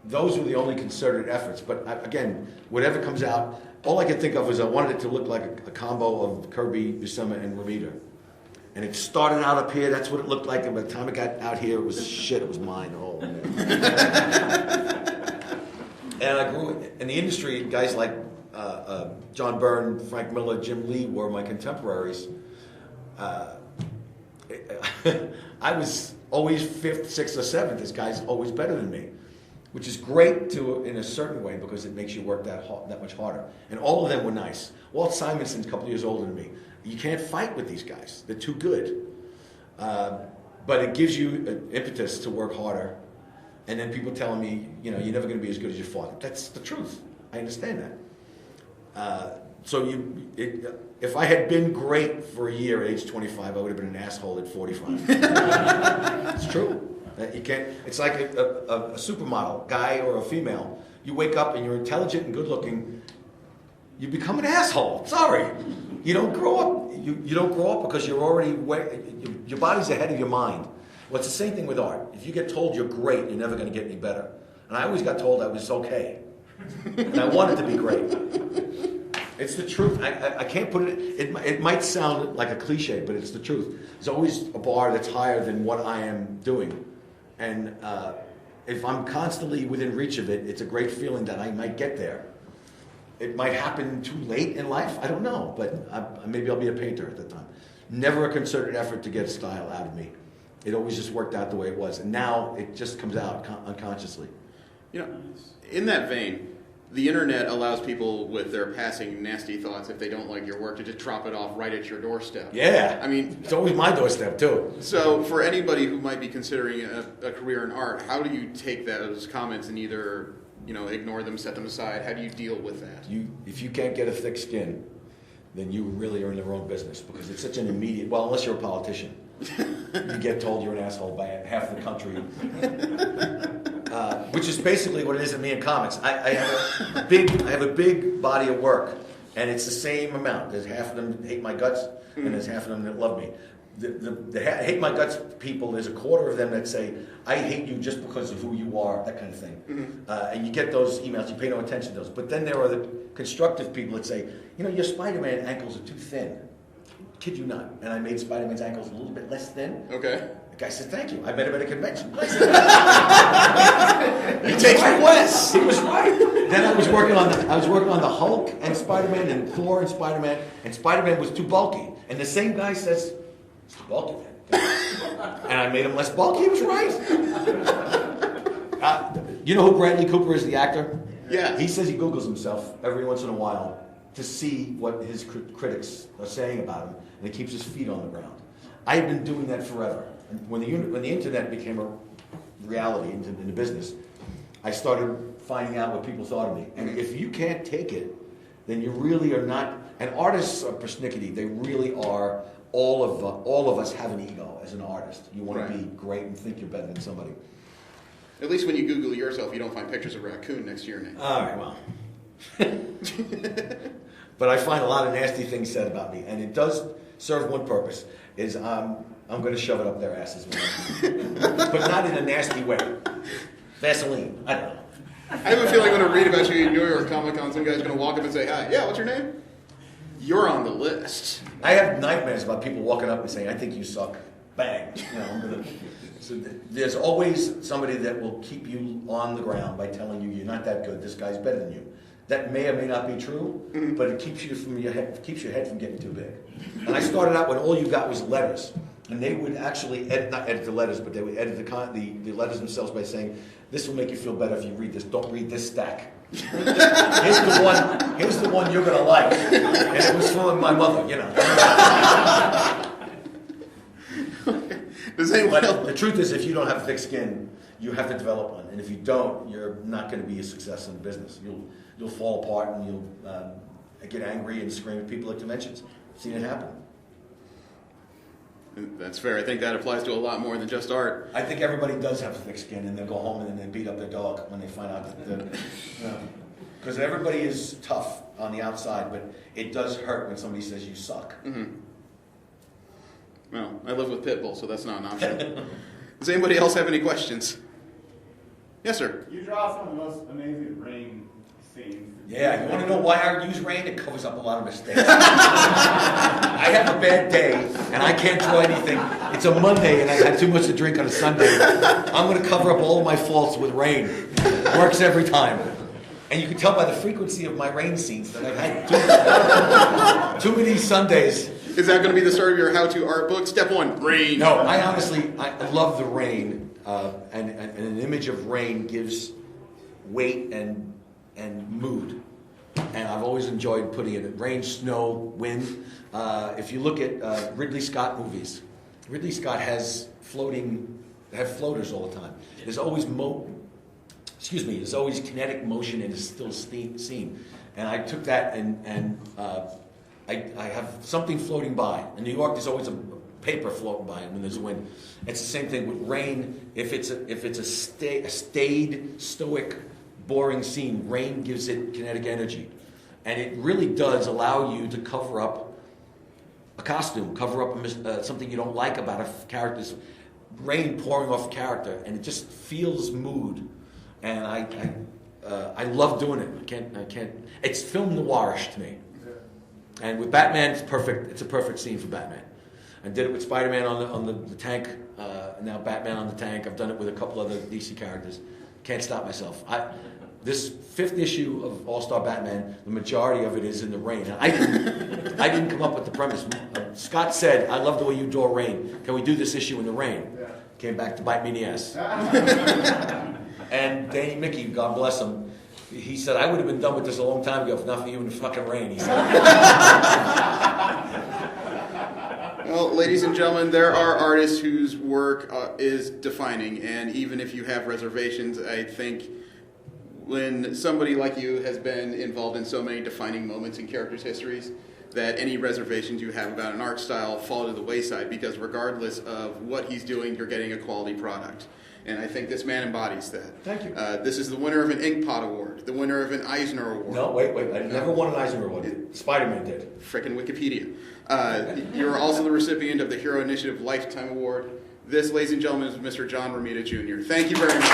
Those were the only concerted efforts. But again, whatever comes out, all I could think of was I wanted it to look like a combo of Kirby, Buscema, and Romita. And it started out up here, that's what it looked like, and by the time it got out here, it was shit, it was mine. Oh, man. And I grew in the industry, guys like John Byrne, Frank Miller, Jim Lee were my contemporaries. I was always 5th, 6th, or 7th. This guy's always better than me, which is great in a certain way because it makes you work that much harder. And all of them were nice. Walt Simonson's a couple years older than me. You can't fight with these guys. They're too good. But it gives you an impetus to work harder. And then people telling me, you're never going to be as good as your father. That's the truth. I understand that. If I had been great for a year at age 25, I would have been an asshole at 45. It's true. You can't. It's like a supermodel, guy or a female. You wake up and you're intelligent and good looking. You become an asshole. Sorry, you don't grow up. You don't grow up because you're already your body's ahead of your mind. Well, it's the same thing with art. If you get told you're great, you're never going to get any better. And I always got told I was okay, and I wanted to be great. It's the truth. I can't put it. It might sound like a cliche, but it's the truth. There's always a bar that's higher than what I am doing. And if I'm constantly within reach of it, it's a great feeling that I might get there. It might happen too late in life. I don't know. But maybe I'll be a painter at the time. Never a concerted effort to get style out of me. It always just worked out the way it was. And now it just comes out unconsciously. In that vein, the internet allows people with their passing nasty thoughts, if they don't like your work, to just drop it off right at your doorstep. Yeah. I mean, it's always my doorstep, too. So for anybody who might be considering a career in art, how do you take those comments and either, ignore them, set them aside? How do you deal with that? If you can't get a thick skin, then you really are in the wrong business because it's such an immediate, well, unless you're a politician. You get told you're an asshole by half the country. Which is basically what it is in me in comics. I have a big body of work, and it's the same amount. There's half of them that hate my guts, and there's half of them that love me. The hate my guts people, there's a quarter of them that say, I hate you just because of who you are, that kind of thing. Mm-hmm. And you get those emails, you pay no attention to those. But then there are the constructive people that say, your Spider-Man ankles are too thin. kid you not. And I made Spider-Man's ankles a little bit less thin. Okay. The guy said, thank you. I met him at a convention. He takes requests. He was right. Then I was working on the Hulk and Spider-Man and Thor and Spider-Man was too bulky. And the same guy says, it's too bulky, man. And I made him less bulky. He was right. You know who Bradley Cooper is, the actor? Yeah. He says he Googles himself every once in a while to see what his critics are saying about him, and he keeps his feet on the ground. I've been doing that forever. And when the internet became a reality in the business, I started finding out what people thought of me. And if you can't take it, then you really are not. And artists are persnickety. They really are. All of us have an ego as an artist. You want to be great and think you're better than somebody. At least when you Google yourself, you don't find pictures of raccoon next to your name. All right, well. But I find a lot of nasty things said about me, and it does serve one purpose, is I'm going to shove it up their asses. But not in a nasty way. Vaseline, I don't know. I have a feeling when I read about you in New York Comic Con, some guy's going to walk up and say, hi, yeah, what's your name? You're on the list. I have nightmares about people walking up and saying, I think you suck. Bang. So there's always somebody that will keep you on the ground by telling you you're not that good, this guy's better than you. That may or may not be true, but it keeps you from your head from getting too big. And I started out when all you got was letters. And they would actually not edit the letters, but they would edit the letters themselves by saying, this will make you feel better if you read this. Don't read this stack. Here's the one you're going to like. And it was from my mother, you know. But the truth is, if you don't have thick skin, you have to develop one. And if you don't, you're not going to be a success in business. You'll fall apart and you'll get angry and scream at people at conventions. I've seen it happen. That's fair. I think that applies to a lot more than just art. I think everybody does have thick skin, and they'll go home and then they beat up their dog when they find out that because everybody is tough on the outside, but it does hurt when somebody says you suck. Mm-hmm. Well, I live with Pitbull, so that's not an option. Does anybody else have any questions? Yes, sir. You draw some of the most amazing rain scenes. Yeah, you want to know why I use rain? It covers up a lot of mistakes. I have a bad day, and I can't draw anything. It's a Monday, and I had too much to drink on a Sunday. I'm going to cover up all my faults with rain. It works every time. And you can tell by the frequency of my rain scenes that I've had too many Sundays. Is that going to be the start of your how-to art book? Step 1, rain. No, I love the rain, and an image of rain gives weight and mood. And I've always enjoyed putting it in rain, snow, wind. If you look at Ridley Scott movies, Ridley Scott has floaters all the time. There's always there's always kinetic motion in a still scene. And I took that and I have something floating by. In New York, there's always a paper floating by when there's wind. It's the same thing with rain. If it's a staid, stoic, boring scene, rain gives it kinetic energy. And it really does allow you to cover up a costume, cover up something you don't like about a character's rain pouring off a character, and it just feels mood. And I love doing it. I can't. It's film noirish to me. And with Batman, it's perfect. It's a perfect scene for Batman. I did it with Spider-Man on the tank. Now Batman on the tank. I've done it with a couple other DC characters. Can't stop myself. This 5th issue of All-Star Batman, the majority of it is in the rain. And I didn't come up with the premise. Scott said, "I love the way you draw rain. Can we do this issue in the rain?" Yeah. Came back to bite me in the ass. And Danny Mickey, God bless him, he said, "I would have been done with this a long time ago if not for you in the fucking rain." He said. Well, ladies and gentlemen, there are artists whose work is defining, and even if you have reservations, I think when somebody like you has been involved in so many defining moments in characters' histories, that any reservations you have about an art style fall to the wayside, because regardless of what he's doing, you're getting a quality product. And I think this man embodies that. Thank you. This is the winner of an Inkpot Award, the winner of an Eisner Award. No, wait. I never won an Eisner Award. Spider-Man did. Frickin' Wikipedia. You're also the recipient of the Hero Initiative Lifetime Award. This, ladies and gentlemen, is Mr. John Romita Jr. Thank you very much.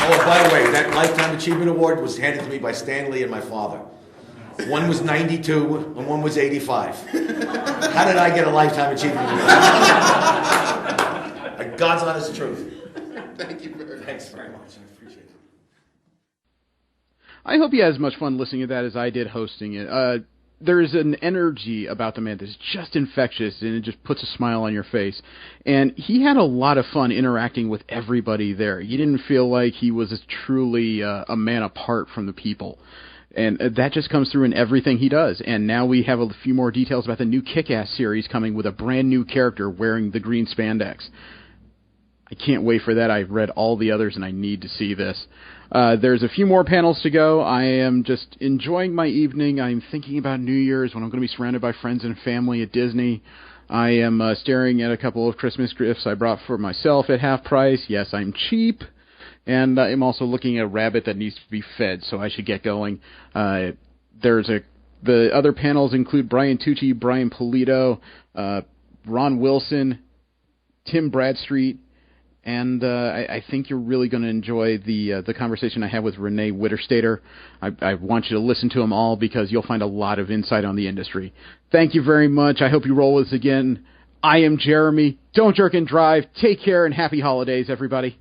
Oh, by the way, that Lifetime Achievement Award was handed to me by Stan Lee and my father. One was 92 and one was 85. How did I get a Lifetime Achievement Award? God's honest truth. Thank you very much. Thanks very much. I appreciate it. I hope you had as much fun listening to that as I did hosting it. There's an energy about the man that's just infectious, and it just puts a smile on your face. And he had a lot of fun interacting with everybody there. You didn't feel like he was truly a man apart from the people. And that just comes through in everything he does. And now we have a few more details about the new Kick-Ass series coming with a brand new character wearing the green spandex. I can't wait for that. I've read all the others, and I need to see this. There's a few more panels to go. I am just enjoying my evening. I'm thinking about New Year's when I'm going to be surrounded by friends and family at Disney. I am staring at a couple of Christmas gifts I brought for myself at half price. Yes, I'm cheap. And I'm also looking at a rabbit that needs to be fed, so I should get going. The other panels include Brian Tucci, Brian Polito, Ron Wilson, Tim Bradstreet, and I think you're really going to enjoy the conversation I had with Renee Witterstater. I want you to listen to them all because you'll find a lot of insight on the industry. Thank you very much. I hope you roll with us again. I am Jeremy. Don't jerk and drive. Take care and happy holidays, everybody.